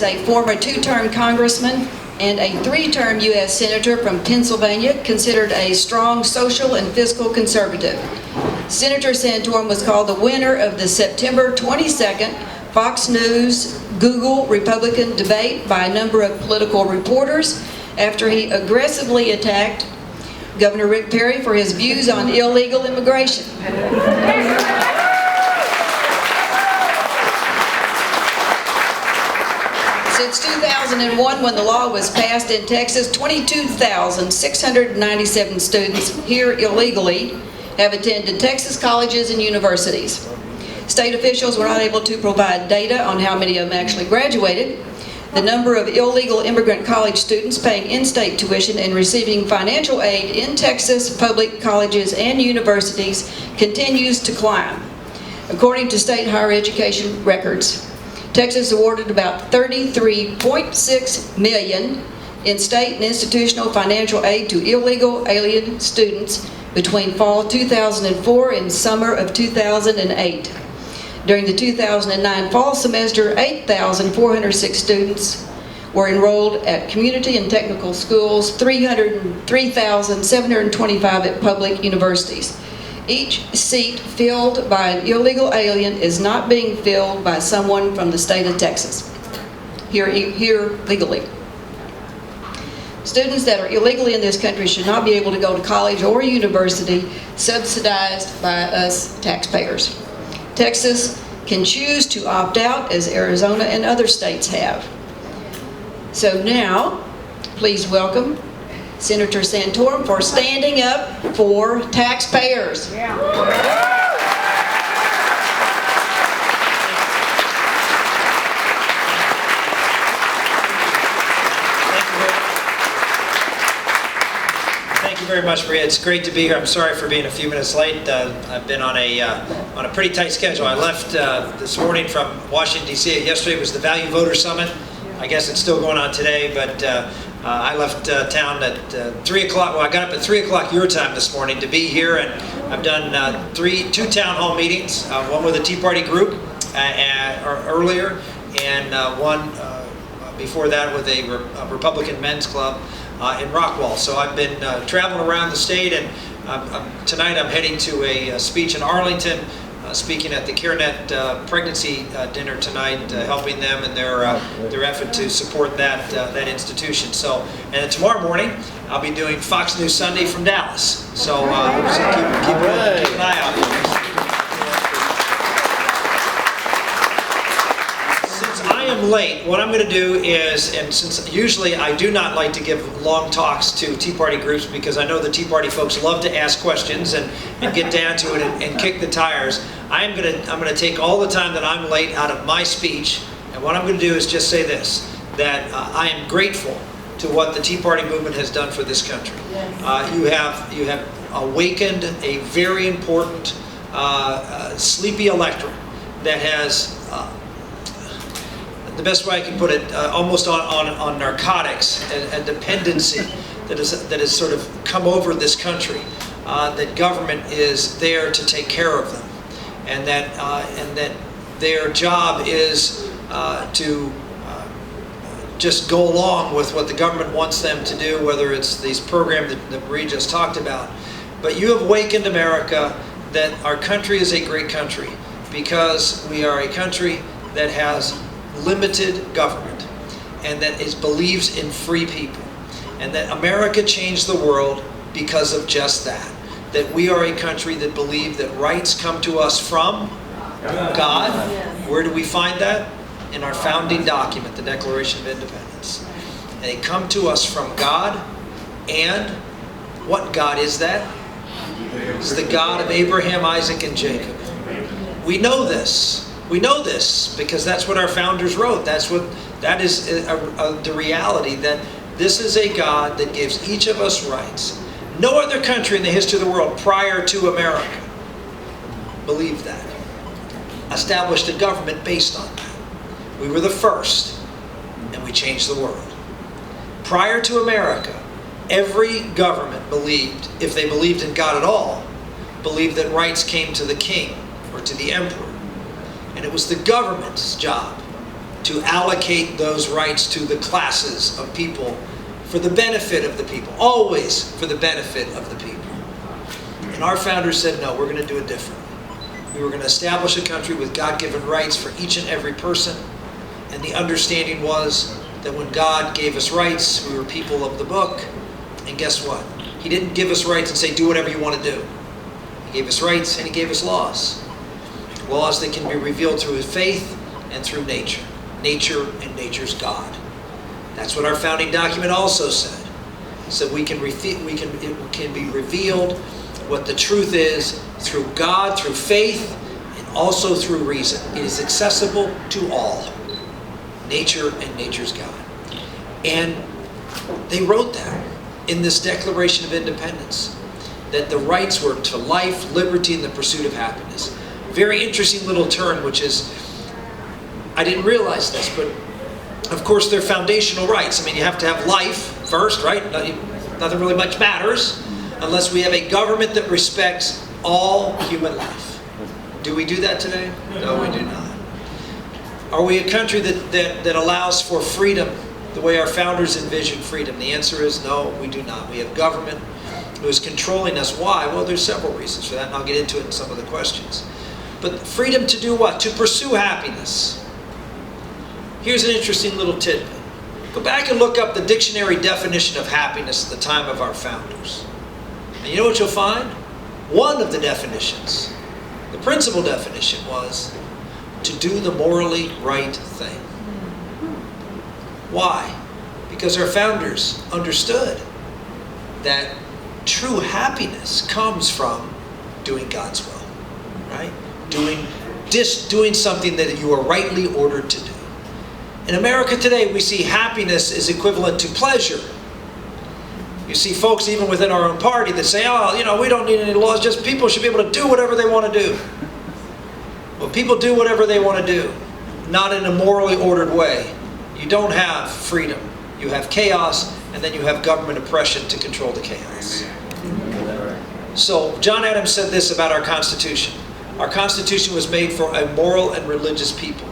A former two-term congressman and a three-term U.S. senator from Pennsylvania, considered a strong social and fiscal conservative. Senator Santorum was called the winner of the September 22nd Fox News Google Republican debate by a number of political reporters after he aggressively attacked Governor Rick Perry for his views on illegal immigration. Since 2001, when the law was passed in Texas, 22,697 students here illegally have attended Texas colleges and universities. State officials were not able to provide data on how many of them actually graduated. The number of illegal immigrant college students paying in-state tuition and receiving financial aid in Texas public colleges and universities continues to climb. According to state higher education records, Texas awarded about $33.6 million in state and institutional financial aid to illegal alien students between fall 2004 and summer of 2008. During the 2009 fall semester, 8,406 students were enrolled at community and technical schools, 303,725 at public universities. Each seat filled by an illegal alien is not being filled by someone from the state of Texas, here legally. Students that are illegally in this country should not be able to go to college or university subsidized by us taxpayers. Texas can choose to opt out, as Arizona and other states have. So now, please welcome Senator Santorum for standing up for taxpayers. Yeah. Thank you very much, Maria. It's great to be here. I'm sorry for being a few minutes late. I've been on a pretty tight schedule. I left this morning from Washington, D.C. Yesterday was the Value Voter Summit. I guess it's still going on today, but I left town at 3 o'clock. Well, I got up at 3 o'clock your time this morning to be here, and I've done two town hall meetings, one with a Tea Party group earlier, and one before that with a Republican men's club in Rockwall. So I've been traveling around the state, and tonight I'm heading to a speech in Arlington, speaking at the CareNet pregnancy dinner tonight, helping them in their effort to support that institution. So, and tomorrow morning I'll be doing Fox News Sunday from Dallas. So keep an eye out. Since I am late, what I'm going to do is, and since usually I do not like to give long talks to Tea Party groups because I know the Tea Party folks love to ask questions and get down to it and kick the tires, I'm gonna take all the time that I'm late out of my speech, and what I'm gonna do is just say this, that I am grateful to what the Tea Party movement has done for this country. You have awakened a very important sleepy electorate that has, the best way I can put it, almost on narcotics and dependency that has sort of come over this country, that government is there to take care of them. And that their job is to just go along with what the government wants them to do, whether it's these programs that Marie just talked about. But you have awakened America that our country is a great country because we are a country that has limited government and that believes in free people. And that America changed the world because of just that. That we are a country that believe that rights come to us from God. Where do we find that? In our founding document, the Declaration of Independence. And they come to us from God, and what God is that? It's the God of Abraham, Isaac, and Jacob. We know this. We know this because that's what our founders wrote. That is the reality, that this is a God that gives each of us rights. No other country in the history of the world prior to America believed that. Established a government based on that. We were the first, and we changed the world. Prior to America, every government believed, if they believed in God at all, believed that rights came to the king or to the emperor. And it was the government's job to allocate those rights to the classes of people for the benefit of the people, always for the benefit of the people. And our founders said, no, we're going to do it different. We were going to establish a country with God-given rights for each and every person. And the understanding was that when God gave us rights, we were people of the book. And guess what? He didn't give us rights and say, do whatever you want to do. He gave us rights and he gave us laws. Laws that can be revealed through his faith and through nature. Nature and nature's God. That's what our founding document also said. So it can be revealed what the truth is through God, through faith, and also through reason. It is accessible to all. Nature and nature's God. And they wrote that in this Declaration of Independence, that the rights were to life, liberty, and the pursuit of happiness. Very interesting little turn, which is, I didn't realize this, but of course they're foundational rights. I mean, you have to have life first, right? Nothing really much matters unless we have a government that respects all human life. Do we do that today? No, we do not. Are we a country that allows for freedom the way our founders envisioned freedom? The answer is no, we do not. We have government who is controlling us. Why? Well, there's several reasons for that, and I'll get into it in some of the questions. But freedom to do what? To pursue happiness. Here's an interesting little tidbit. Go back and look up the dictionary definition of happiness at the time of our founders. And you know what you'll find? One of the definitions, the principal definition, was to do the morally right thing. Why? Because our founders understood that true happiness comes from doing God's will, right? Doing something that you are rightly ordered to do. In America today, we see happiness is equivalent to pleasure. You see folks even within our own party that say, oh, you know, we don't need any laws, just people should be able to do whatever they want to do. Well, people do whatever they want to do, not in a morally ordered way. You don't have freedom. You have chaos, and then you have government oppression to control the chaos. So John Adams said this about our Constitution. Our Constitution was made for a moral and religious people.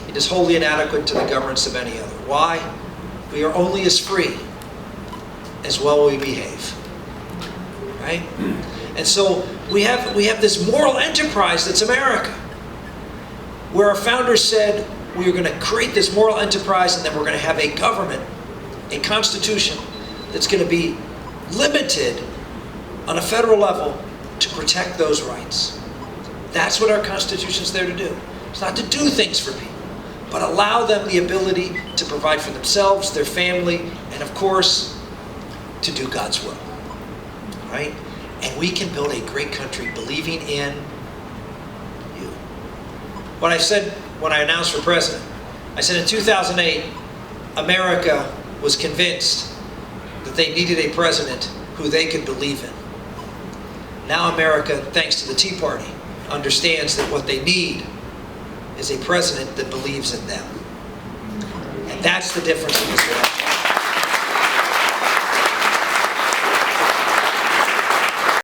It is wholly inadequate to the governance of any other. Why? We are only as free as well we behave. Right? And so we have this moral enterprise that's America, where our founders said we are going to create this moral enterprise, and then we're going to have a government, a constitution that's going to be limited on a federal level to protect those rights. That's what our Constitution's there to do. It's not to do things for people, but allow them the ability to provide for themselves, their family, and of course, to do God's will. Right? And we can build a great country believing in you. What I said when I announced for president, I said in 2008, America was convinced that they needed a president who they could believe in. Now America, thanks to the Tea Party, understands that what they need is a president that believes in them. And that's the difference in this world.